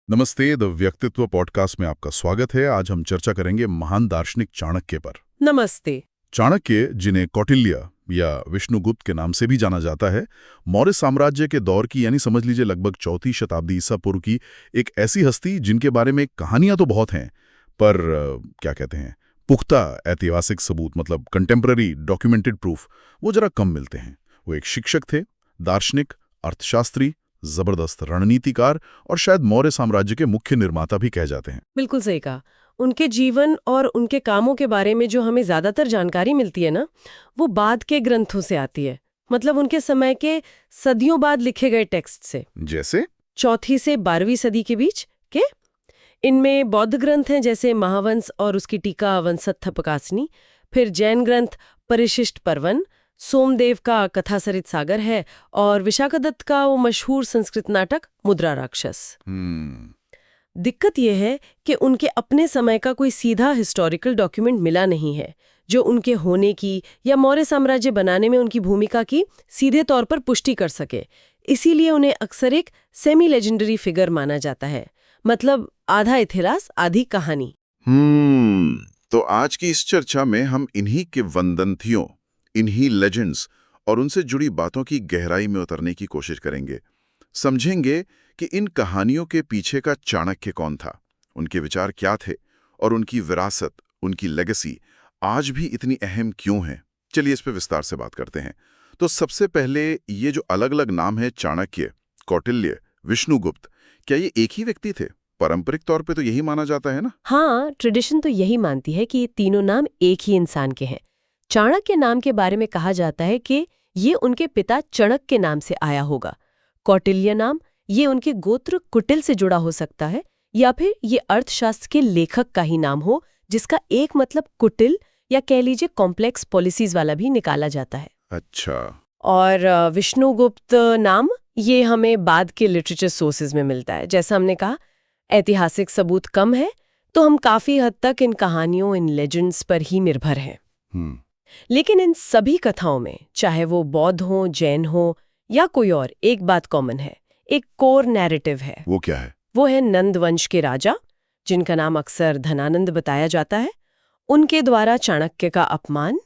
नमस्ते, द व्यक्तित्व पॉडकास्ट में आपका स्वागत है। आज हम चर्चा करेंगे महान दार्शनिक चाणक्य पर। नमस्ते। चाणक्य, जिन्हें कौटिल्य या विष्णुगुप्त के नाम से भी जाना जाता है, मौर्य साम्राज्य के दौर की यानी समझ लीजिए लगभग 4वीं शताब्दी ईसा पूर्व की एक ऐसी हस्ती जिनके बारे में कहानियां तो बहुत हैं, पर क्या कहते हैं, पुख्ता ऐतिहासिक सबूत मतलब कंटेम्पररी डॉक्यूमेंटेड प्रूफ वो जरा कम मिलते हैं। वो एक शिक्षक थे, दार्शनिक, अर्थशास्त्री, जबरदस्त रणनीतिकार और शायद मौर्य साम्राज्य के मुख्य निर्माता भी कह जाते हैं। बिल्कुल सही कहा। उनके जीवन और उनके कामों के बारे में जो हमें ज्यादातर जानकारी मिलती है ना, वो बाद के ग्रंथों से आती है। मतलब उनके समय के सदियों बाद लिखे गए टेक्स्ट से। जैसे 4वीं से 12वीं सदी के बीच के इनमें बौद्ध ग्रंथ हैं जैसे महावंश और उसकी टीका वंशत्थपकासनी, फिर जैन ग्रंथ परिशिष्ट पर्वन, सोमदेव का कथासरित सागर है और विशाखादत्त का वो मशहूर संस्कृत नाटक मुद्रा राक्षस। दिक्कत यह है कि उनके अपने समय का कोई सीधा हिस्टोरिकल डॉक्यूमेंट मिला नहीं है जो उनके होने की या मौर्य साम्राज्य बनाने में उनकी भूमिका की सीधे तौर पर पुष्टि कर सके। इसीलिए उन्हें अक्सर एक सेमी लेजेंडरी फिगर माना जाता है, मतलब आधा इतिहास आधी कहानी। तो आज की इस चर्चा में हम इन्हीं के वंदंतियों, इन्हीं लेजेंड्स और उनसे जुड़ी बातों की गहराई में उतरने की कोशिश करेंगे। समझेंगे कि इन कहानियों के पीछे का चाणक्य कौन था, उनके विचार क्या थे और उनकी विरासत, उनकी लेगेसी आज भी इतनी अहम क्यों है। चलिए इस पे विस्तार से बात करते हैं। तो सबसे पहले ये जो अलग अलग नाम है, चाणक्य, कौटिल्य, विष्णुगुप्त, क्या ये एक ही व्यक्ति थे? पारंपरिक तौर पे तो यही माना जाता है ना? हाँ, ट्रेडिशन तो यही मानती है कि ये तीनों नाम एक ही इंसान के हैं। चाणक्य नाम के बारे में कहा जाता है कि ये उनके पिता चणक के नाम से आया होगा। कौटिल्य नाम ये उनके गोत्र कुटिल से जुड़ा हो सकता है, या फिर ये अर्थशास्त्र के लेखक का ही नाम हो जिसका एक मतलब कुटिल या कह लीजिए कॉम्प्लेक्स पॉलिसीज वाला भी निकाला जाता है। अच्छा। और विष्णुगुप्त नाम ये हमें बाद के लिटरेचर सोर्सेज में मिलता है। जैसा हमने कहा, ऐतिहासिक सबूत कम है, तो हम काफी हद तक इन कहानियों, इन लेजेंड्स पर ही निर्भर हैं। लेकिन इन सभी कथाओं में, चाहे वो बौद्ध हो, जैन हो या कोई और, एक बात कॉमन है, एक कोर नैरेटिव है। वो क्या है? वो है नंद वंश के राजा, जिनका नाम अक्सर धनानंद बताया जाता है, उनके द्वारा चाणक्य का अपमान,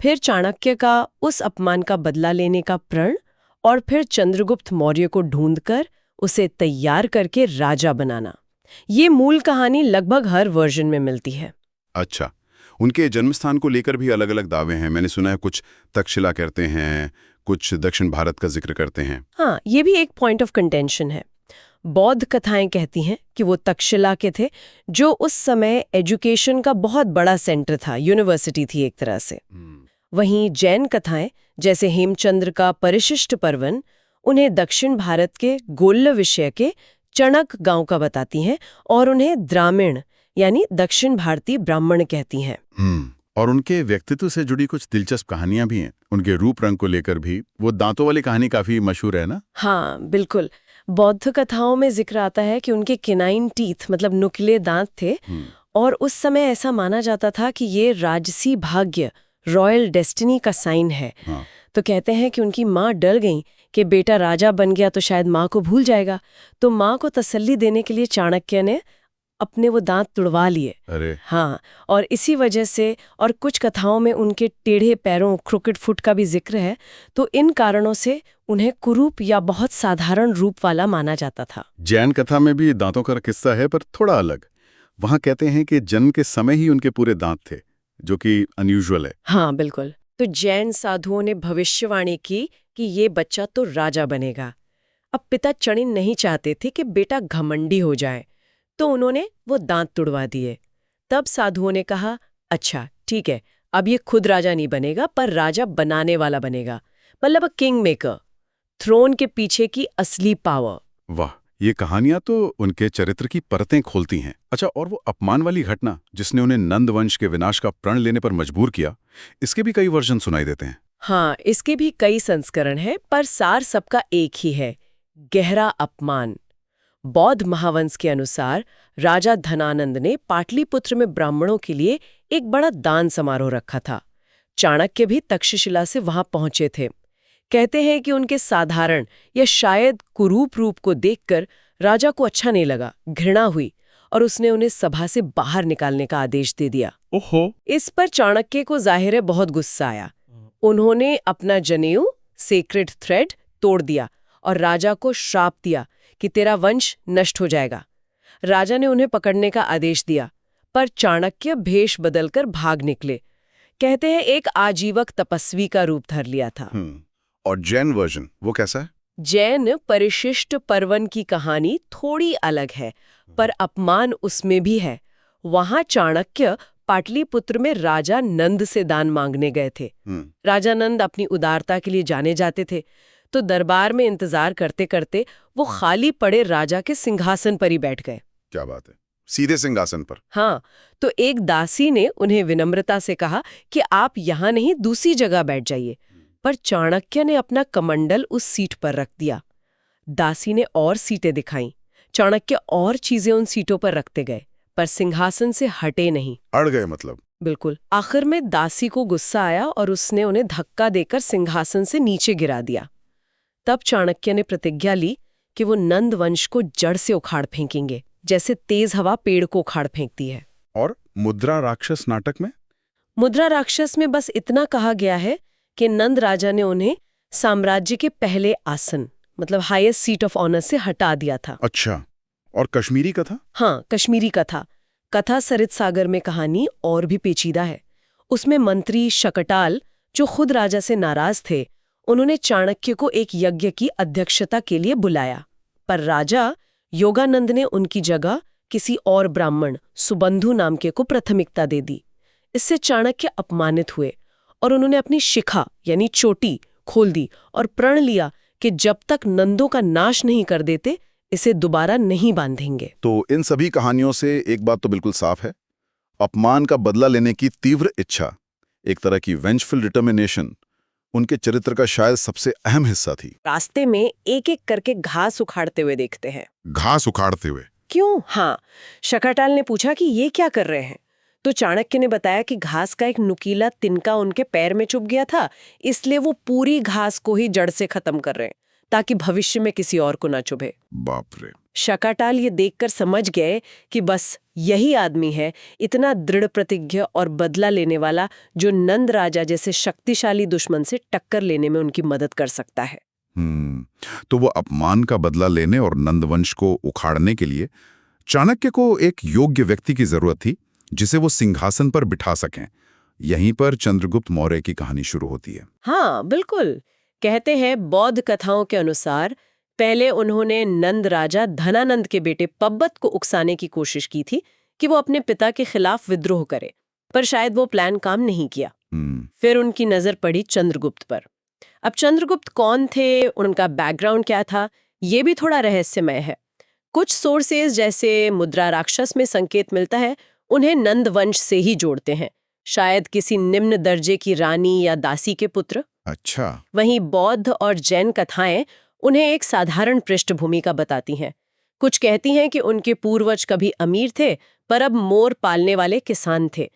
फिर चाणक्य का उस अपमान का बदला लेने का प्रण, और फिर चंद्रगुप्त मौर्य को ढूंढकर उसे तैयार करके राजा बनाना। ये मूल कहानी लगभग हर वर्जन में मिलती है। अच्छा, उनके जन्मस्थान को लेकर भी अलग अलग दावे हैं। मैंने सुना है कुछ तक्षशिला कहते हैं, कुछ दक्षिण भारत का जिक्र करते हैं। हाँ, ये भी एक पॉइंट ऑफ कंटेंशन है। बौद्ध कथाएं कहती हैं कि वो तक्षशिला के थे, जो उस समय एजुकेशन का बहुत बड़ा सेंटर था, यूनिवर्सिटी थी एक तरह से। वहीं जैन कथाएं जैसे हेमचंद्र का परिशिष्ट पर्वन उन्हें दक्षिण भारत के गोल्ल विषय के चणक गांव का बताती हैं और उन्हें द्रामीण यानी दक्षिण भारतीय ब्राह्मण कहती हैं। और उनके व्यक्तित्व से जुड़ी कुछ दिलचस्प कहानियां भी हैं। उनके रूप रंग को लेकर भी वो दांतों वाली कहानी काफी मशहूर है ना? हाँ, बिल्कुल। बौद्ध कथाओं में जिक्र आता है कि उनके केनाइन टीथ मतलब नुकीले दांत थे, और उस समय ऐसा माना जाता था कि ये राजसी भाग्य, रॉयल डेस्टिनी का साइन है। तो कहते हैं कि उनकी माँ डर गई कि बेटा राजा बन गया तो शायद माँ को भूल जाएगा, तो माँ को तसल्ली देने के लिए चाणक्य ने अपने वो दांत तुड़वा लिए। अरे हाँ, और इसी वजह से, और कुछ कथाओं में उनके टेढ़े पैरों, क्रोकेड फुट का भी जिक्र है, तो इन कारणों से उन्हें कुरूप या बहुत साधारण रूप वाला माना जाता था। जैन कथा में भी दांतों का किस्सा है, पर थोड़ा अलग। वहां कहते हैं कि जन्म के समय ही उनके पूरे दांत थे, जो कि अनयूजुअल है। हाँ, बिल्कुल। तो जैन साधुओं ने भविष्यवाणी की कि ये बच्चा तो राजा बनेगा। अब पिता चणिन नहीं चाहते थे कि बेटा घमंडी हो जाए, तो उन्होंने वो दांत तुड़वा दिए। तब साधुओं ने कहा, अच्छा ठीक है, अब ये खुद राजा नहीं बनेगा, पर राजा बनाने वाला बनेगा, मतलब किंग मेकर, थ्रोन के पीछे की असली पावर। वाह, ये कहानियां तो उनके चरित्र की परतें खोलती हैं। अच्छा, और वो अपमान वाली घटना जिसने उन्हें नंद वंश के विनाश का प्रण लेने पर मजबूर किया, इसके भी कई वर्जन सुनाई देते हैं। हाँ, इसके भी कई संस्करण हैं, पर सार सबका एक ही है, गहरा अपमान। बौद्ध महावंश के अनुसार राजा धनानंद ने पाटलिपुत्र में ब्राह्मणों के लिए एक बड़ा दान समारोह रखा था। चाणक्य भी तक्षशिला से वहां पहुंचे थे। कहते हैं कि उनके साधारण या शायद कुरूप रूप को देखकर राजा को अच्छा नहीं लगा, घृणा हुई और उसने उन्हें सभा से बाहर निकालने का आदेश दे दिया। ओहो। इस पर चाणक्य को जाहिर है बहुत गुस्सा आया। उन्होंने अपना जनेऊ सेक्रेड थ्रेड तोड़ दिया और राजा को श्राप दिया कि तेरा वंश नष्ट हो जाएगा। राजा ने उन्हें पकड़ने का आदेश दिया, पर चाणक्य भेष बदलकर भाग निकले। कहते हैं एक आजीवक तपस्वी का रूप धर लिया था। और जैन वर्जन वो कैसा है? जैन परिशिष्ट पर्वन की कहानी थोड़ी अलग है, पर अपमान उसमें भी है। वहां चाणक्य पाटलिपुत्र में राजा नंद से दान मांगने गए थे। राजा नंद अपनी उदारता के लिए जाने जाते थे, तो दरबार में इंतजार करते करते वो खाली पड़े राजा के सिंहासन पर ही बैठ गए। क्या बात है, सीधे सिंहासन पर? हाँ, तो एक दासी ने उन्हें विनम्रता से कहा कि आप यहाँ नहीं दूसरी जगह बैठ जाइए, पर चाणक्य ने अपना कमंडल उस सीट पर रख दिया। दासी ने और सीटें दिखाईं, चाणक्य और चीजें उन सीटों पर रखते गए, पर सिंहासन से हटे नहीं। अड़ गए मतलब? बिल्कुल। आखिर में दासी को गुस्सा आया और उसने उन्हें धक्का देकर सिंहासन से नीचे गिरा दिया। तब चाणक्य ने प्रतिज्ञा ली कि वो नंद वंश को जड़ से उखाड़ फेंकेंगे, जैसे तेज हवा पेड़ को उखाड़ फेंकती है। और मुद्रा राक्षस नाटक में? मुद्रा राक्षस में बस इतना कहा गया है कि नंद राजा ने उन्हें साम्राज्य के पहले आसन, मतलब हाईएस्ट सीट ऑफ ऑनर से हटा दिया था। अच्छा, और कश्मीरी कथा? हाँ, कश्मीरी कथा सरित सागर में कहानी और भी पेचीदा है। उसमें मंत्री शकटाल, जो खुद राजा से नाराज थे, उन्होंने चाणक्य को एक यज्ञ की अध्यक्षता के लिए बुलाया, पर राजा योगानंद ने उनकी जगह किसी और ब्राह्मण सुबंधु नाम के को प्राथमिकता दे दी। इससे चाणक्य अपमानित हुए और उन्होंने अपनी शिखा यानी चोटी खोल दी और प्रण लिया कि जब तक नंदों का नाश नहीं कर देते इसे दोबारा नहीं बांधेंगे। तो इन सभी कहानियों से एक बात तो बिल्कुल साफ है, अपमान का बदला लेने की तीव्र इच्छा, एक तरह की वेंजफुल डिटर्मिनेशन, उनके चरित्र का शायद सबसे अहम हिस्सा थी। रास्ते में एक एक करके घास उखाड़ते हुए देखते हैं। घास उखाड़ते हुए? क्यों? हाँ, शकटाल ने पूछा कि ये क्या कर रहे हैं, तो चाणक्य ने बताया कि घास का एक नुकीला तिनका उनके पैर में चुभ गया था, इसलिए वो पूरी घास को ही जड़ से खत्म कर रहे हैं ताकि भविष्य में किसी और को ना चुभे। बाप रे। शकटाल ये देखकर समझ गए कि बस यही आदमी है, इतना दृढ़ प्रतिज्ञ और बदला लेने वाला, जो नंद राजा जैसे शक्तिशाली दुश्मन से टक्कर लेने में उनकी मदद कर सकता है। तो वो अपमान का बदला लेने और नंदवंश को उखाड़ने के लिए चाणक्य को एक योग्य व्यक्ति की जरूरत थी, जिसे वो सिंहासन पर बिठा सकें। यहीं पर चंद्रगुप्त मौर्य की कहानी शुरू होती है। हाँ, बिल्कुल। कहते हैं बौद्ध कथाओं के अनुसार पहले उन्होंने नंद राजा धनानंद के बेटे पब्बत को उकसाने की कोशिश की थी कि वो अपने पिता के खिलाफ विद्रोह करे, पर शायद वो प्लान काम नहीं किया। फिर उनकी नजर पड़ी चंद्रगुप्त पर। अब चंद्रगुप्त कौन थे, उनका बैकग्राउंड क्या था, ये भी थोड़ा रहस्यमय है। कुछ सोर्सेज, जैसे मुद्रा राक्षस में संकेत मिलता है, उन्हें नंद वंश से ही जोड़ते हैं, शायद किसी निम्न दर्जे की रानी या दासी के पुत्र। अच्छा। वहीं बौद्ध और जैन कथाएं उन्हें एक साधारण पृष्ठभूमि का बताती हैं। कुछ कहती हैं कि उनके पूर्वज कभी अमीर थे, पर अब मोर पालने वाले किसान थे।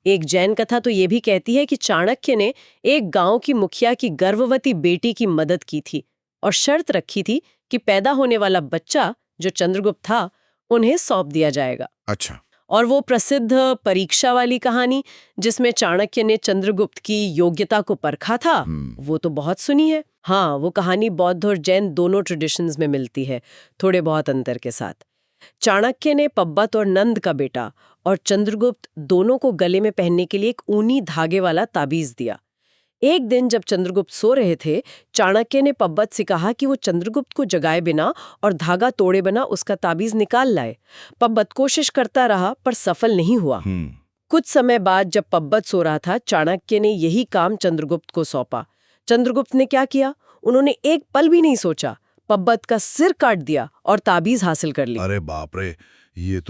एक जैन कथा तो ये भी कहती है कि चाणक्य ने एक गांव की मुखिया की गर्भवती बेटी की मदद की थी और शर्त रखी थी कि पैदा होने वाला बच्चा, जो चंद्रगुप्त था, उन्हें सौंप दिया जाएगा। अच्छा। और वो प्रसिद्ध परीक्षा वाली कहानी, जिसमें चाणक्य ने चंद्रगुप्त की योग्यता को परखा था, वो तो बहुत सुनी है। हाँ, वो कहानी बौद्ध और जैन दोनों ट्रेडिशंस में मिलती है, थोड़े बहुत अंतर के साथ। चाणक्य ने पब्बत और नंद का बेटा और चंद्रगुप्त दोनों को गले में पहनने के लिए एक ऊनी धागे वाला ताबीज दिया। एक दिन जब चंद्रगुप्त सो रहे थे, चाणक्य ने पब्बत से कहा कि वो चंद्रगुप्त को जगाए बिना और धागा तोड़े बिना उसका ताबीज निकाल लाए। पब्बत कोशिश करता रहा, पर सफल नहीं हुआ। कुछ समय बाद जब पब्बत सो रहा था, चाणक्य ने यही काम चंद्रगुप्त को सौंपा। चंद्रगुप्त ने क्या किया? उन्होंने एक पल भी नहीं सोचा, पब्बत का सिर काट दिया और ताबीज हासिल कर ली। अरे बाप रे, ये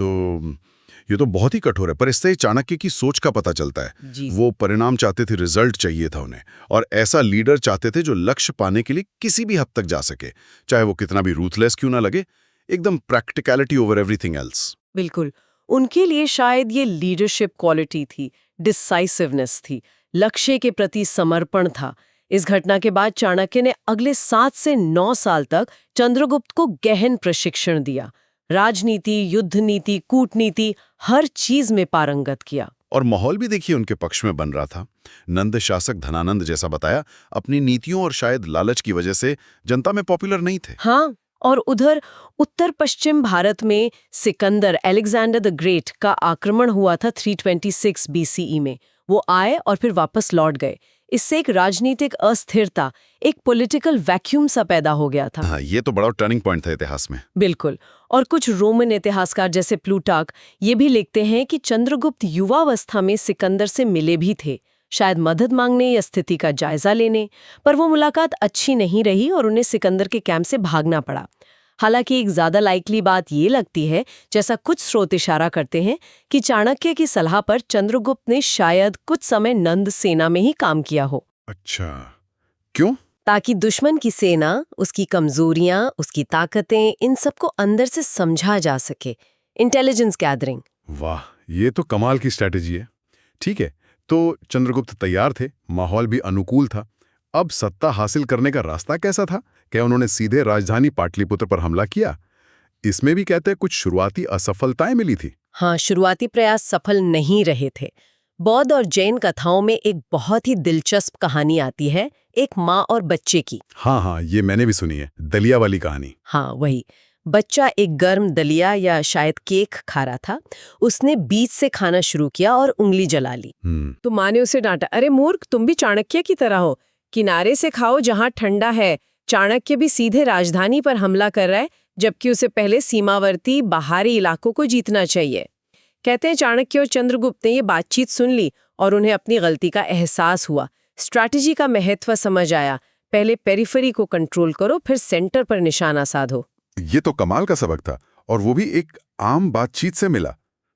तो बहुत ही कठोर है, पर इससे चाणक्य की सोच का पता चलता है। जी। वो परिणाम चाहते थे, रिजल्ट चाहिए था उन्हें, और ऐसा लीडर चाहते थे जो लक्ष्य पाने के लिए किसी भी हद तक जा सके, चाहे वो कितना भी रूथलेस क्यों ना लगे। एकदम प्रैक्टिकलिटी ओवर एवरीथिंग एल्स। बिल्कुल। उनके लिए शायद ये लीडरशिप क्वालिटी थी, डिसाइसिवनेस थी, लक्ष्य के प्रति समर्पण था। इस घटना के बाद चाणक्य ने अगले 7 से 9 साल तक चंद्रगुप्त को गहन प्रशिक्षण दिया। राजनीति, युद्ध नीति, कूटनीति, हर चीज में पारंगत किया। और माहौल भी देखिए उनके पक्ष में बन रहा था। नंद शासक धनानंद, जैसा बताया, अपनी नीतियों और शायद लालच की वजह से जनता में पॉपुलर नहीं थे। हाँ, और उधर उत्तर पश्चिम भारत में सिकंदर, अलेक्जेंडर द ग्रेट का आक्रमण हुआ था 326 बीसीई में। वो आए और फिर वापस लौट गए। इससे एक राजनीतिक अस्थिरता, एक पॉलिटिकल वैक्यूम सा पैदा हो गया था। हाँ, ये तो बड़ा टर्निंग पॉइंट था इतिहास में। बिल्कुल। और कुछ रोमन इतिहासकार जैसे प्लूटार्क ये भी लिखते हैं कि चंद्रगुप्त युवावस्था में सिकंदर से मिले भी थे, शायद मदद मांगने या स्थिति का जायजा लेने, पर वो मुलाकात अच्छी नहीं रही और उन्हें सिकंदर के कैंप से भागना पड़ा। हालांकि एक ज्यादा लाइकली बात ये लगती है, जैसा कुछ स्रोत इशारा करते हैं, कि चाणक्य की सलाह पर चंद्रगुप्त ने शायद कुछ समय नंद सेना में ही काम किया हो। अच्छा, क्यों? ताकि दुश्मन की सेना, उसकी कमजोरियां, उसकी ताकतें, इन सबको अंदर से समझा जा सके। Intelligence gathering. वाह, ये तो कमाल की स्ट्रैटेजी है। ठीक है, तो चंद्रगुप्त तैयार थे, माहौल भी अनुकूल था। अब सत्ता हासिल करने का रास्ता कैसा था? क्या उन्होंने सीधे राजधानी पाटलिपुत्र पर हमला किया? इसमें भी कहते हैं कुछ शुरुआती असफलताएं मिली थी। हाँ, शुरुआती प्रयास सफल नहीं रहे थे। बौद्ध और जैन कथाओं में एक बहुत ही दिलचस्प कहानी आती है, एक माँ और बच्चे की। हाँ, ये मैंने भी सुनी है, दलिया वाली कहानी। हाँ, वही। बच्चा एक गर्म दलिया या शायद केक खा रहा था। उसने बीच से खाना शुरू किया और उंगली जला ली। तो माँ ने उसे डांटा, अरे मूर्ख, तुम भी चाणक्य की तरह हो, किनारे से खाओ जहां ठंडा है। चाणक्य भी सीधे राजधानी पर हमला कर रहा है, जबकि उसे पहले सीमावर्ती बाहरी इलाकों को जीतना चाहिए। कहते हैं चाणक्य और चंद्रगुप्त ने ये बातचीत सुन ली और उन्हें अपनी गलती का एहसास हुआ। स्ट्रैटेजी का महत्व समझ आया। पहले पेरिफेरी को कंट्रोल करो, फिर सेंटर पर निशाना साधो। ये तो कमाल का सबक था, और वो भी एक आम बातचीत से मिला।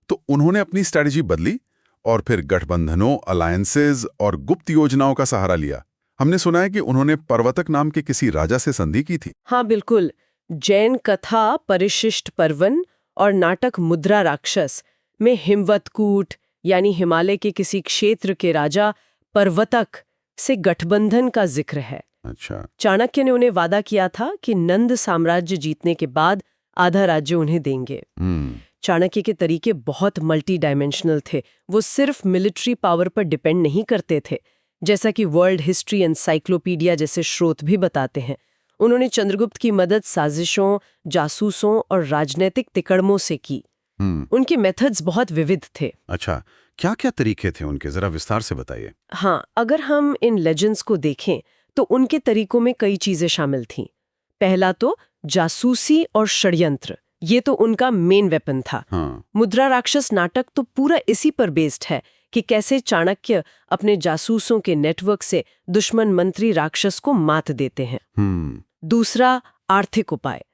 तो उन्होंने अपनी स्ट्रैटेजी बदली और फिर गठबंधनों, अलायंसेज और गुप्त योजनाओं का सहारा लिया। हमने सुना है कि उन्होंने पर्वतक नाम के किसी राजा से संधि की थी। हाँ, बिल्कुल। जैन कथा परिशिष्ट पर्वन और नाटक मुद्रा राक्षस में हिमवतकूट यानी हिमालय के किसी क्षेत्र के राजा पर्वतक से गठबंधन का जिक्र है। अच्छा। चाणक्य ने उन्हें वादा किया था कि नंद साम्राज्य जीतने के बाद आधा राज्य उन्हें देंगे। चाणक्य के तरीके बहुत मल्टी डायमेंशनल थे। वो सिर्फ मिलिट्री पावर पर डिपेंड नहीं करते थे, जैसा कि वर्ल्ड हिस्ट्री एनसाइक्लोपीडिया जैसे स्रोत भी बताते हैं। उन्होंने चंद्रगुप्त की मदद साजिशों, जासूसों और राजनीतिक तिकड़मों से की। उनके मेथड्स बहुत विविध थे। अच्छा, क्या क्या तरीके थे उनके, जरा विस्तार से बताइए। हाँ, अगर हम इन लेजेंड्स को देखें तो उनके तरीकों में कई चीजें शामिल थीं। पहला तो जासूसी और षड्यंत्र, ये तो उनका मेन वेपन था। मुद्रा राक्षस नाटक तो पूरा इसी पर बेस्ड है कि कैसे चाणक्य अपने जासूसों के नेटवर्क से दुश्मन मंत्री राक्षस को मात देते हैं। दूसरा, आर्थिक उपाय।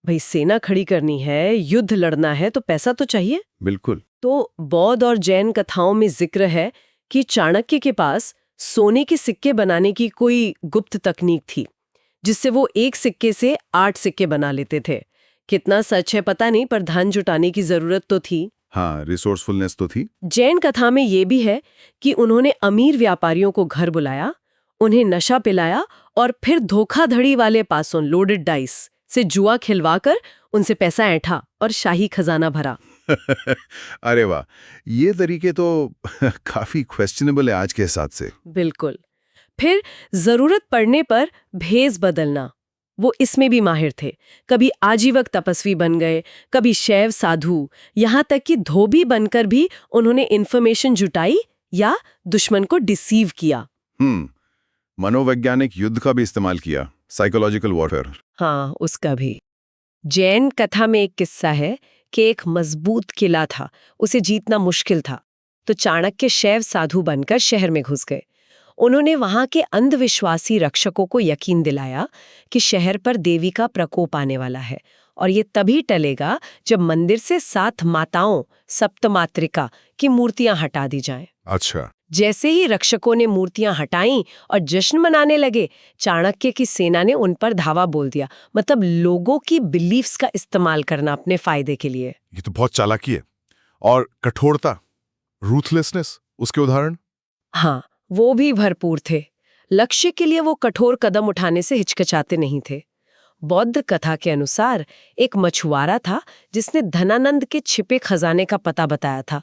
भाई, सेना खड़ी करनी है, युद्ध लड़ना है, तो पैसा तो चाहिए। बिल्कुल। तो बौद्ध और जैन कथाओं में जिक्र है कि चाणक्य के पास सोने के सिक्के बनाने की कोई गुप्त तकनीक थी, जिससे वो एक सिक्के से 8 सिक्के बना लेते थे। कितना सच है पता नहीं, पर धन जुटाने की जरूरत तो थी। हाँ, रिसोर्सफुलनेस तो थी। जैन कथा में ये भी है कि उन्होंने अमीर व्यापारियों को घर बुलाया, उन्हें नशा पिलाया और फिर धोखाधड़ी वाले पासों, लोडेड डाइस से जुआ खिलवाकर उनसे पैसा ऐंठा और शाही खजाना भरा। अरे वाह, ये तरीके तो काफी क्वेश्चनेबल है आज के हिसाब से। बिल्कुल। फिर जरूरत पड़ने पर भेष बदलना, वो इसमें भी माहिर थे। कभी आजीवक तपस्वी बन गए, कभी शैव साधु, यहाँ तक कि धोबी बनकर भी उन्होंने इन्फॉर्मेशन जुटाई या दुश्मन को डिसीव किया। मनोवैज्ञानिक युद्ध का भी इस्तेमाल किया, साइकोलॉजिकल वॉरफेयर। हाँ, उसका भी। जैन कथा में एक किस्सा है कि एक मजबूत किला था, उसे जीतना मुश्किल था, तो चाणक्य शैव साधु बनकर शहर में घुस गए। उन्होंने वहां के अंधविश्वासी रक्षकों को यकीन दिलाया कि शहर पर देवी का प्रकोप आने वाला है और ये तभी टलेगा जब मंदिर से 7 माताओं, सप्तमात्रिका की मूर्तियां हटा दी जाएं। अच्छा। जैसे ही रक्षकों ने मूर्तियां हटाईं और जश्न मनाने लगे, चाणक्य की सेना ने उन पर धावा बोल दिया। मतलब लोगों की बिलीफ्स का इस्तेमाल करना अपने फायदे के लिए। ये तो बहुत चालाकी है। और कठोरता, रूथलेसनेस, उसके उदाहरण? हाँ, वो भी भरपूर थे। लक्ष्य के लिए वो कठोर कदम उठाने से हिचकिचाते नहीं थे। बौद्ध कथा के अनुसार एक मछुआरा था जिसने धनानंद के छिपे खजाने का पता बताया था।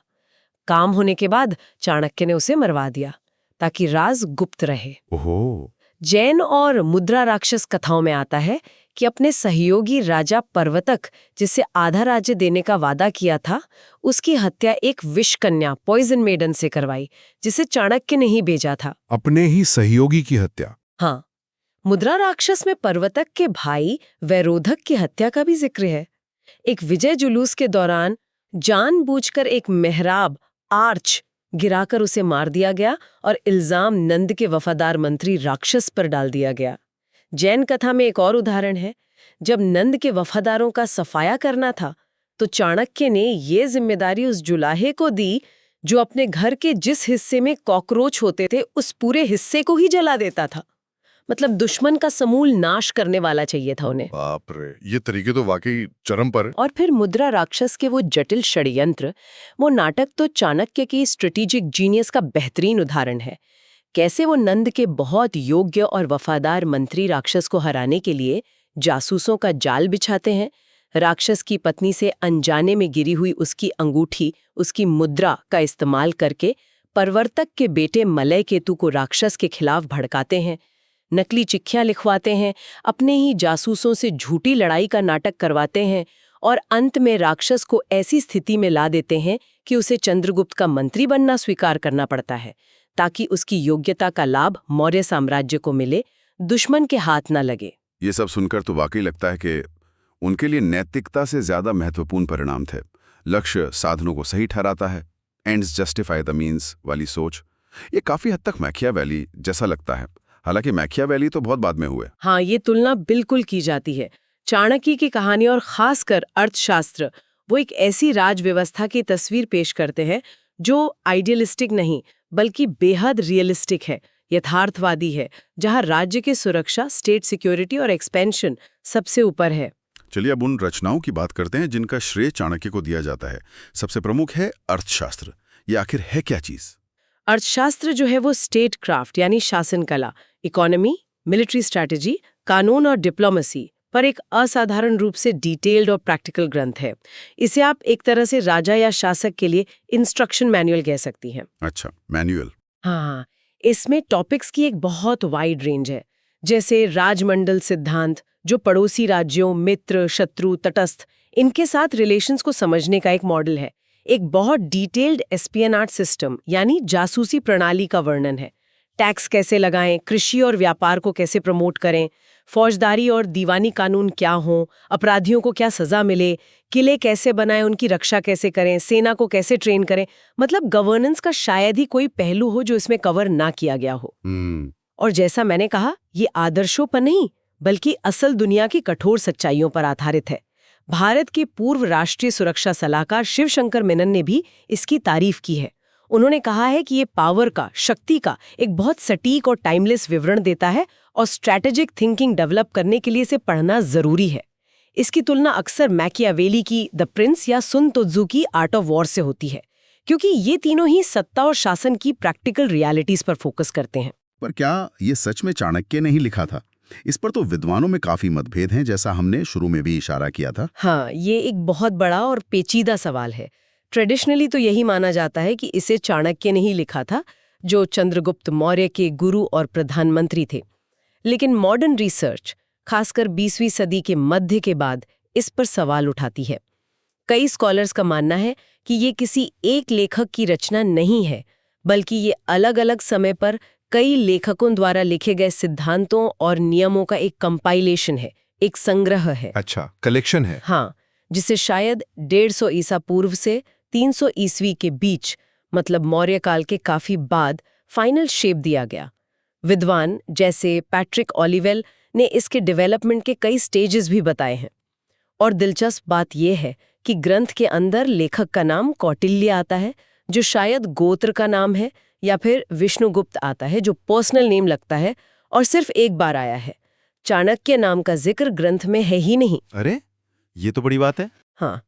काम होने के बाद चाणक्य ने उसे मरवा दिया ताकि राज गुप्त रहे। ओहो। जैन और मुद्रा राक्षस कथाओं में आता है कि अपने सहयोगी राजा पर्वतक, जिसे आधा राज्य देने का वादा किया था, उसकी हत्या एक विष कन्या पॉइजन मेडन से करवाई, जिसे चाणक्य ने ही भेजा था। अपने ही सहयोगी की हत्या? हाँ, मुद्रा राक्षस में पर्वतक के भाई वैरोधक की हत्या का भी जिक्र है। एक विजय जुलूस के दौरान जानबूझकर एक मेहराब आर्च गिराकर उसे मार दिया गया और इल्जाम नंद के वफादार मंत्री राक्षस पर डाल दिया गया। जैन कथा में एक और उदाहरण है। जब नंद के वफादारों का सफाया करना था तो चाणक्य ने ये जिम्मेदारी उस जुलाहे को दी जो अपने घर के जिस हिस्से में कॉकरोच होते थे उस पूरे हिस्से को ही जला देता था। मतलब दुश्मन का समूल नाश करने वाला चाहिए था उन्हें। बाप रे, ये तरीके तो वाकई चरम पर। और फिर मुद्रा राक्षस के वो जटिल षड्यंत्र, वो नाटक तो चाणक्य की स्ट्रेटेजिक जीनियस का बेहतरीन उदाहरण है। कैसे वो नंद के बहुत योग्य और वफादार मंत्री राक्षस को हराने के लिए जासूसों का जाल बिछाते हैं। राक्षस की पत्नी से अनजाने में गिरी हुई उसकी अंगूठी, उसकी मुद्रा का इस्तेमाल करके परवर्तक के बेटे मलय केतु को राक्षस के खिलाफ भड़काते हैं, नकली चिट्ठियां लिखवाते हैं, अपने ही जासूसों से झूठी लड़ाई का नाटक करवाते हैं और अंत में राक्षस को ऐसी स्थिति में ला देते हैं कि उसे चंद्रगुप्त का मंत्री बनना स्वीकार करना पड़ता है ताकि उसकी योग्यता का लाभ मौर्य साम्राज्य को मिले, दुश्मन के हाथ न लगे। ये सब सुनकर तो वाकई लगता है कि उनके लिए नैतिकता से ज्यादा महत्वपूर्ण परिणाम थे। लक्ष्य साधनों को सही ठहराता है, एंड्स जस्टिफाई द मीन्स वाली सोच। ये काफी हद तक मैकियावेली जैसा लगता है, हालांकि मैकियावेली तो बहुत बाद में हुए। हाँ, ये तुलना बिल्कुल की जाती है। चाणक्य की कहानी और खासकर अर्थशास्त्र वो एक ऐसी राज व्यवस्था की तस्वीर पेश करते हैं जो आइडियलिस्टिक नहीं बल्कि बेहद रियलिस्टिक है, यथार्थवादी है, जहां राज्य की सुरक्षा, स्टेट सिक्योरिटी और एक्सपेंशन सबसे ऊपर है। चलिए अब उन रचनाओं की बात करते हैं जिनका श्रेय चाणक्य को दिया जाता है। सबसे प्रमुख है अर्थशास्त्र। ये आखिर है क्या चीज? अर्थशास्त्र जो है वो स्टेट क्राफ्ट यानी शासन कला, इकोनॉमी, मिलिट्री स्ट्रैटेजी, कानून और डिप्लोमेसी पर एक असाधारण रूप से डिटेल्ड और प्रैक्टिकल ग्रंथ है। इसे आप एक तरह से राजा या शासक के लिए इंस्ट्रक्शन मैनुअल कह सकती हैं। अच्छा, मैनुअल। हाँ, इसमें टॉपिक्स की एक बहुत वाइड रेंज है, जैसे राजमंडल सिद्धांत जो पड़ोसी राज्यों, मित्र, शत्रु, तटस्थ इनके साथ रिलेशंस को समझने का एक मॉडल है। एक बहुत डिटेल्ड एस्पियनाट सिस्टम यानी जासूसी प्रणाली का वर्णन है। टैक्स कैसे लगाएं, कृषि और व्यापार को कैसे प्रमोट करें, फौजदारी और दीवानी कानून क्या हों, अपराधियों को क्या सजा मिले, किले कैसे बनाएं, उनकी रक्षा कैसे करें, सेना को कैसे ट्रेन करें। मतलब गवर्नेंस का शायद ही कोई पहलू हो जो इसमें कवर ना किया गया हो। और जैसा मैंने कहा, ये आदर्शों पर नहीं बल्कि असल दुनिया की कठोर सच्चाइयों पर आधारित है। भारत के पूर्व राष्ट्रीय सुरक्षा सलाहकार शिवशंकर मेनन ने भी इसकी तारीफ की है। उन्होंने कहा है कि ये पावर का, शक्ति का एक बहुत सटीक और टाइमलेस विवरण देता है और स्ट्रैटेजिक थिंकिंग डेवलप करने के लिए इसे पढ़ना जरूरी है। इसकी तुलना अक्सर मैकियावेली की द प्रिंस या सुन त्सू की आर्ट ऑफ वॉर से होती है, क्योंकि ये तीनों ही सत्ता और शासन की प्रैक्टिकल रियलिटीज पर फोकस करते हैं। पर क्या ये सच में चाणक्य ने ही लिखा था? इस पर तो विद्वानों में काफी मतभेद हैं, जैसा हमने शुरू में भी इशारा किया था। हाँ, ये एक बहुत बड़ा और पेचीदा सवाल है। ट्रेडिशनली तो यही माना जाता है कि इसे चाणक्य ने ही लिखा था, जो चंद्रगुप्त मौर्य के गुरु और प्रधानमंत्री थे। लेकिन मॉडर्न रिसर्च, खासकर 20वीं सदी के मध्य के बाद, इस पर सवाल उठाती है। कई स्कॉलर्स का मानना है कि ये किसी एक लेखक की रचना नहीं है, बल्कि ये अलग-अलग समय पर कई लेखकों द्वारा लिखे गए सिद्धांतों और नियमों का एक कंपाइलेशन है, एक संग्रह है। अच्छा, कलेक्शन है। हाँ, जिसे शायद 150 ईसा पूर्व से 300 ईस्वी के बीच, मतलब मौर्य काल के काफी बाद, फाइनल शेप दिया गया। विद्वान जैसे पैट्रिक ओलिवेल ने इसके डेवलपमेंट के कई स्टेजेस भी बताए हैं। और दिलचस्प बात यह है कि ग्रंथ के अंदर लेखक का नाम कौटिल्य आता है, जो शायद गोत्र का नाम है, या फिर विष्णुगुप्त आता है, जो पर्सनल नेम लगता है और सिर्फ एक बार आया है। चाणक्य नाम का जिक्र ग्रंथ में है ही नहीं। अरे, ये तो बड़ी बात है। हाँ,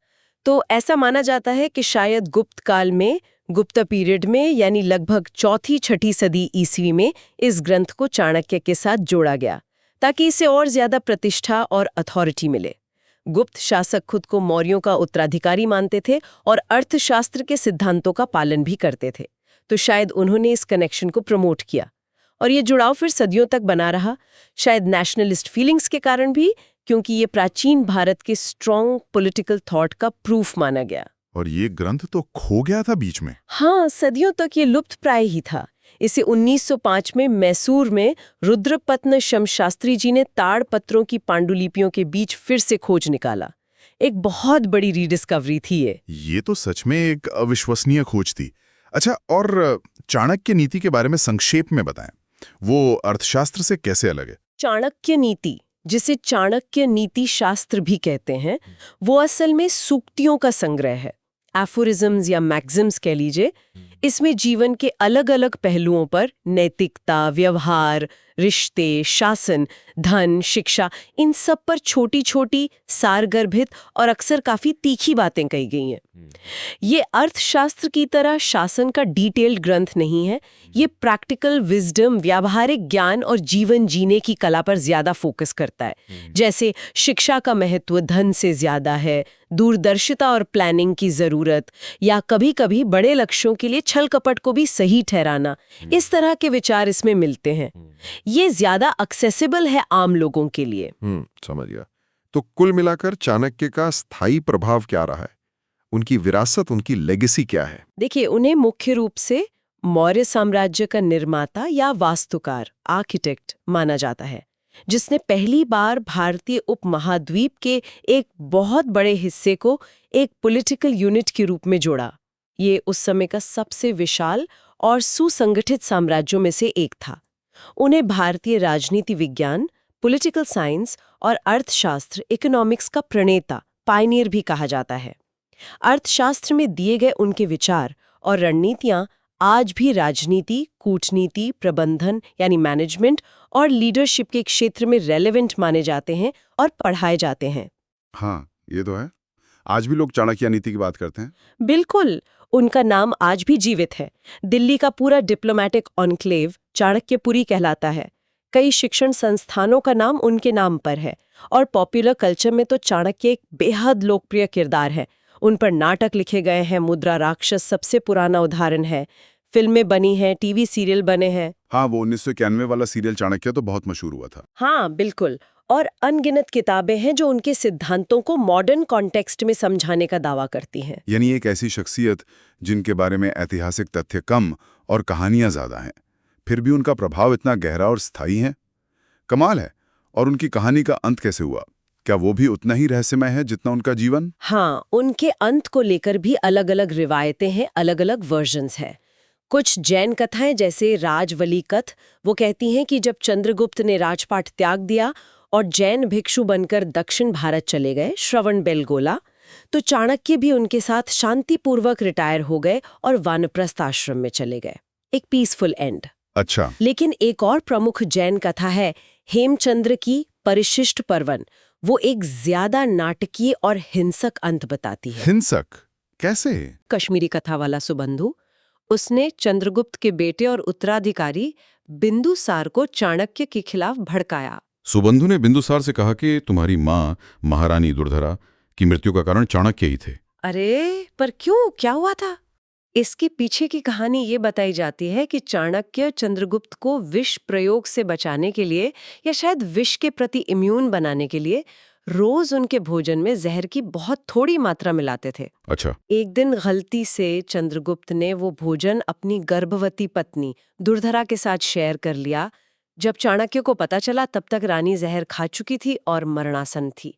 तो ऐसा माना जाता है कि शायद गुप्त काल में गुप्त पीरियड में यानी लगभग चौथी छठी सदी ईस्वी में इस ग्रंथ को चाणक्य के साथ जोड़ा गया ताकि इसे और ज्यादा प्रतिष्ठा और अथॉरिटी मिले। गुप्त शासक खुद को मौर्यों का उत्तराधिकारी मानते थे और अर्थशास्त्र के सिद्धांतों का पालन भी करते थे, तो शायद उन्होंने इस कनेक्शन को प्रमोट किया और ये जुड़ाव फिर सदियों तक बना रहा, शायद नेशनलिस्ट फीलिंग्स के कारण भी, क्योंकि ये प्राचीन भारत के स्ट्रॉन्ग पॉलिटिकल थॉट का प्रूफ माना गया। और ये ग्रंथ तो खो गया था बीच में। हाँ, सदियों तक ये लुप्त प्राय ही था। इसे 1905 में मैसूर में रुद्रपत्न शमशास्त्री जी ने ताड़ पत्रों की पांडुलिपियों के बीच फिर से खोज निकाला। एक बहुत बड़ी रीडिस्कवरी थी ये तो सच में एक अविश्वसनीय खोज थी। अच्छा, और चाणक्य नीति के बारे में संक्षेप में बताएं, वो अर्थशास्त्र से कैसे अलग है? चाणक्य नीति, जिसे चाणक्य नीति शास्त्र भी कहते हैं, वो असल में सूक्तियों का संग्रह है, एफोरिज्म्स या मैक्सिम्स कह लीजिए। इसमें जीवन के अलग अलग पहलुओं पर नैतिकता, व्यवहार, रिश्ते, शासन, धन, शिक्षा, इन सब पर छोटी छोटी सारगर्भित और अक्सर काफी तीखी बातें कही गई हैं। ये अर्थशास्त्र की तरह शासन का डिटेल्ड ग्रंथ नहीं है, ये प्रैक्टिकल विजडम, व्यावहारिक ज्ञान और जीवन जीने की कला पर ज्यादा फोकस करता है। जैसे शिक्षा का महत्व धन से ज्यादा है, दूरदर्शिता और प्लानिंग की जरूरत, या कभी कभी बड़े लक्ष्यों के लिए छल कपट को भी सही ठहराना, इस तरह के विचार इसमें मिलते हैं। ये ज्यादा एक्सेसिबल है आम लोगों के लिए। समझ गया। तो कुल मिलाकर चाणक्य का स्थायी प्रभाव क्या रहा है? उनकी विरासत, उनकी लेगेसी क्या है? देखिए, उन्हें मुख्य रूप से मौर्य साम्राज्य का निर्माता या वास्तुकार, आर्किटेक्ट माना जाता है, जिसने पहली बार भारतीय उपमहाद्वीप के एक बहुत बड़े हिस्से को एक पॉलिटिकल यूनिट के रूप में जोड़ा। ये उस समय का सबसे विशाल और सुसंगठित साम्राज्यों में से एक था। उन्हें भारतीय राजनीति विज्ञान, पॉलिटिकल साइंस और अर्थशास्त्र, इकोनॉमिक्स का प्रणेता, पायनियर भी कहा जाता है। अर्थशास्त्र में दिए गए उनके विचार और रणनीतियां आज भी राजनीति, कूटनीति, प्रबंधन यानी मैनेजमेंट और लीडरशिप के क्षेत्र में रेलेवेंट माने जाते हैं और पढ़ाए जाते हैं। हाँ, ये तो है। आज भी लोग चाणक्य नीति की बात करते हैं। बिल्कुल, उनका नाम आज भी जीवित है। दिल्ली का पूरा डिप्लोमैटिक ऑनक्लेव चाणक्यपुरी कहलाता है। कई शिक्षण संस्थानों का नाम उनके नाम पर है और पॉपुलर कल्चर में तो चाणक्य एक बेहद लोकप्रिय किरदार है। उन पर नाटक लिखे गए हैं, मुद्रा राक्षस सबसे पुराना उदाहरण है, फिल्में बनी हैं, टीवी सीरियल बने हैं। हाँ, वो 1991 वाला सीरियल चाणक्य तो बहुत मशहूर हुआ था। हाँ, बिल्कुल। और अनगिनत किताबें हैं जो उनके सिद्धांतों को मॉडर्न कॉन्टेक्स्ट में समझाने का दावा करती हैं। यानी एक ऐसी शख्सियत जिनके बारे में ऐतिहासिक तथ्य कम और कहानियां ज्यादा हैं, फिर भी उनका प्रभाव इतना गहरा और स्थायी है। कमाल है। और उनकी कहानी का अंत कैसे हुआ? क्या वो भी उतना ही रहस्यमय है जितना उनका जीवन? हाँ, उनके अंत को लेकर भी अलग अलग रिवायतें हैं, अलग अलग वर्जन्स हैं। कुछ जैन कथाएं जैसे राजवली कथ, वो कहती हैं कि जब चंद्रगुप्त ने राजपाट त्याग दिया और जैन भिक्षु बनकर दक्षिण भारत चले गए, श्रवण बेलगोला, तो चाणक्य भी उनके साथ शांतिपूर्वक रिटायर हो गए और वानप्रस्थ आश्रम में चले गए। एक पीसफुल एंड। अच्छा। लेकिन एक और प्रमुख जैन कथा है हेमचंद्र की परिशिष्ट पर्वन। वो एक ज्यादा नाटकीय और हिंसक अंत बताती है। हिंसक कैसे? कश्मीरी कथा वाला सुबंधु, उसने चंद्रगुप्त के बेटे और उत्तराधिकारी बिंदुसार को चाणक्य के खिलाफ भड़काया। सुबंधु ने बिंदुसार से कहा कि तुम्हारी माँ महारानी दुर्धरा की मृत्यु का कारण चाणक्य ही थे। अरे, पर क्यों, क्या हुआ था? इसके पीछे की कहानी ये बताई जाती है कि चाणक्य चंद्रगुप्त को विष प्रयोग से बचाने के लिए या शायद विष के प्रति इम्यून बनाने के लिए रोज उनके भोजन में जहर की बहुत थोड़ी मात्रा मिलाते थे। अच्छा। एक दिन गलती से चंद्रगुप्त ने वो भोजन अपनी गर्भवती पत्नी दुर्धरा के साथ शेयर कर लिया। जब चाणक्य को पता चला तब तक रानी जहर खा चुकी थी और मरणासन थी।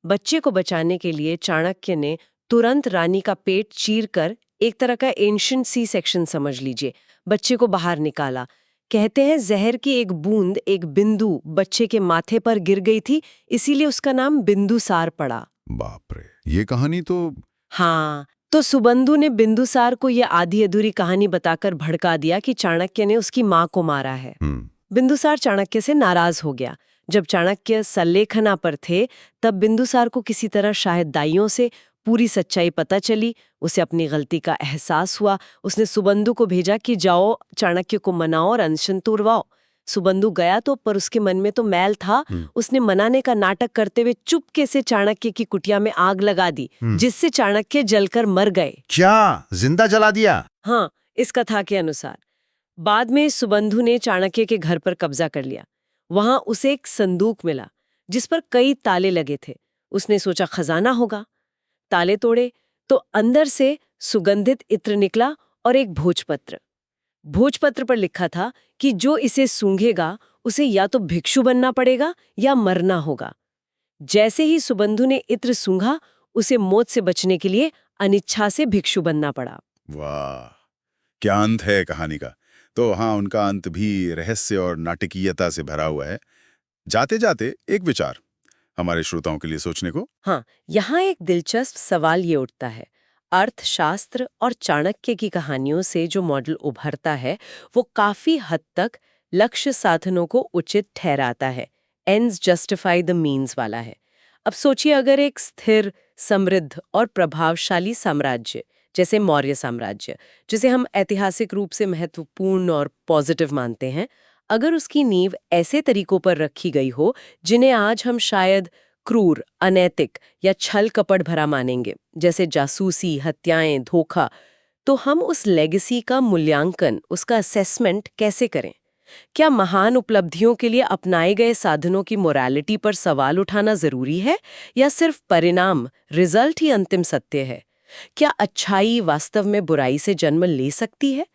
बच्चे को बचाने के लिए चाणक्य ने तुरंत रानी का पेट चीरकर, एक तरह का एंशिएंट सी सेक्शन समझ लीजिए, बच्चे को बाहर निकाला। कहते हैं जहर की एक बूंद, एक बिंदु बच्चे के माथे पर गिर गई थी, इसीलिए उसका नाम बिंदुसार पड़ा। बाप रे, ये कहानी तो। हाँ, तो सुबंधु ने बिंदुसार को ये आधी अधूरी कहानी बताकर भड़का दिया कि चाणक्य ने उसकी माँ को मारा है। बिंदुसार चाणक्य से नाराज हो गया। जब चाणक्य सल्लेखना पर थे तब बिंदुसार को किसी तरह शायद दाइयों से पूरी सच्चाई पता चली, उसे अपनी गलती का एहसास हुआ। उसने सुबंधु को भेजा कि जाओ चाणक्य को मनाओ और अनशन तोड़वाओ। सुबंधु गया तो, पर उसके मन में तो मैल था। उसने मनाने का नाटक करते हुए चुपके से चाणक्य की कुटिया में आग लगा दी, जिससे चाणक्य जलकर मर गए। क्या जिंदा जला दिया? हाँ, इस कथा के अनुसार। बाद में सुबंधु ने चाणक्य के घर पर कब्जा कर लिया। वहां उसे एक संदूक मिला जिस पर कई ताले लगे थे। उसने सोचा खजाना होगा। ताले तोड़े तो अंदर से सुगंधित इत्र निकला और एक भोजपत्र। भोजपत्र पर लिखा था कि जो इसे सूंघेगा उसे या तो भिक्षु बनना पड़ेगा या मरना होगा। जैसे ही सुबंधु ने इत्र सूंघा, उसे मौत से बचने के लिए अनिच्छा से भिक्षु बनना पड़ा। वाह, क्या अंत है कहानी का। तो हाँ, उनका अंत भी रहस्य और नाटकीयता से भरा हुआ है। जाते जाते एक विचार हमारे श्रोताओं के लिए सोचने को। हाँ, यहाँ एक दिलचस्प सवाल ये उठता है। अर्थशास्त्र और चाणक्य की कहानियों से जो मॉडल उभरता है वो काफी हद तक लक्ष्य साधनों को उचित ठहराता है, ends justify the means वाला है। अब सोचिए, अगर एक स्थिर, समृद्ध और प्रभावशाली साम्राज्य जैसे मौर्य साम्राज्य, जिसे हम ऐतिहासिक रूप से महत्वपूर्ण और पॉजिटिव मानते हैं, अगर उसकी नींव ऐसे तरीकों पर रखी गई हो जिन्हें आज हम शायद क्रूर, अनैतिक या छल कपट भरा मानेंगे, जैसे जासूसी, हत्याएं, धोखा, तो हम उस लेगेसी का मूल्यांकन, उसका असेसमेंट कैसे करें? क्या महान उपलब्धियों के लिए अपनाए गए साधनों की मोरालिटी पर सवाल उठाना जरूरी है, या सिर्फ परिणाम, रिजल्ट ही अंतिम सत्य है? क्या अच्छाई वास्तव में बुराई से जन्म ले सकती है?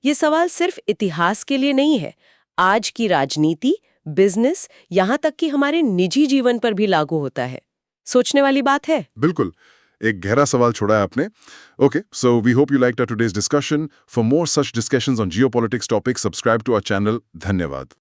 ये सवाल सिर्फ इतिहास के लिए नहीं है, आज की राजनीति, बिजनेस, यहाँ तक कि हमारे निजी जीवन पर भी लागू होता है। सोचने वाली बात है। बिल्कुल, एक गहरा सवाल छोड़ा है आपने। Okay, so we hope you liked our today's discussion. For more such discussions on geopolitics topics, subscribe to our channel. धन्यवाद।